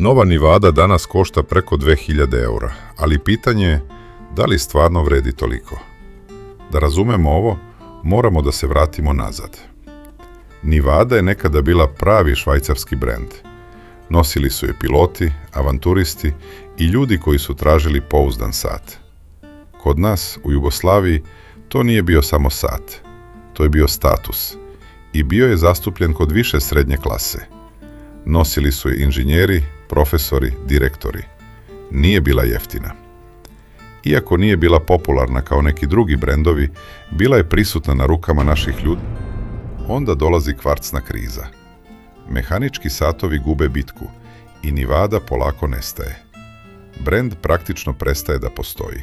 Nova Nivada danas košta preko 2000 eura, ali pitanje je da li stvarno vredi toliko. Da razumemo ovo, moramo da se vratimo nazad. Nivada je nekada bila pravi švajcarski brend. Nosili su je piloti, avanturisti i ljudi koji su tražili pouzdan sat. Kod nas, u Jugoslaviji, to nije bio samo sat. To je bio status. I bio je zastupljen kod više srednje klase. Nosili su je inženjeri, profesori, direktori. Nije bila jeftina. Iako nije bila popularna kao neki drugi brendovi, bila je prisutna na rukama naših ljudi. Onda dolazi kvarcna kriza. Mehanički satovi gube bitku i Nivada polako nestaje. Brend praktično prestaje da postoji.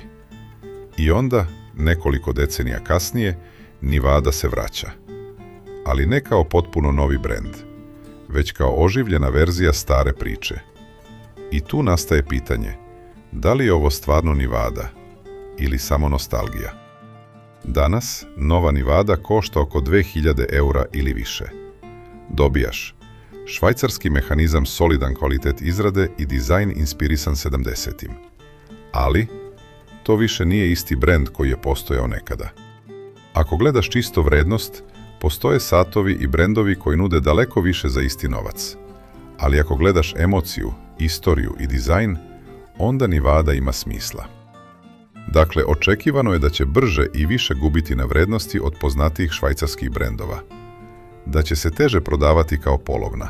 I onda, nekoliko decenija kasnije, Nivada se vraća. Ali ne kao potpuno novi brend, već kao oživljena verzija stare priče. I tu nastaje pitanje, da li je ovo stvarno Nivada ili samo nostalgija? Danas nova Nivada košta oko 2000 eura ili više. Dobijaš švajcarski mehanizam, solidan kvalitet izrade i dizajn inspirisan 70-im. Ali to više nije isti brend koji je postojao nekada. Ako gledaš čisto vrednost, postoje satovi i brendovi koji nude daleko više za isti novac. Ali ako gledaš emociju, istoriju i dizajn, onda Nivada ima smisla. Dakle, očekivano je da će brže i više gubiti na vrednosti od poznatijih švajcarskih brendova. Da će se teže prodavati kao polovna.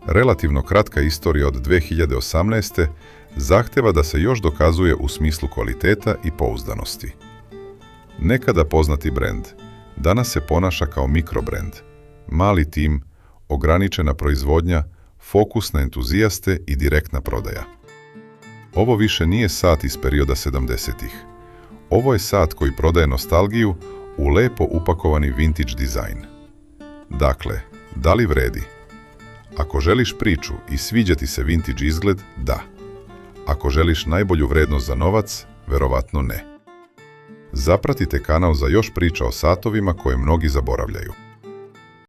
Relativno kratka istorija od 2018. zahteva da se još dokazuje u smislu kvaliteta i pouzdanosti. Nekada poznati brend, danas se ponaša kao mikrobrend. Mali tim, ograničena proizvodnja, fokus na entuzijaste i direktna prodaja. Ovo više nije sat iz perioda 70-ih. Ovo je sat koji prodaje nostalgiju u lepo upakovani vintage dizajn. Dakle, da li vredi? Ako želiš priču i sviđa ti se vintage izgled, da. Ako želiš najbolju vrednost za novac, verovatno ne. Zapratite kanal za još priča o satovima koje mnogi zaboravljaju.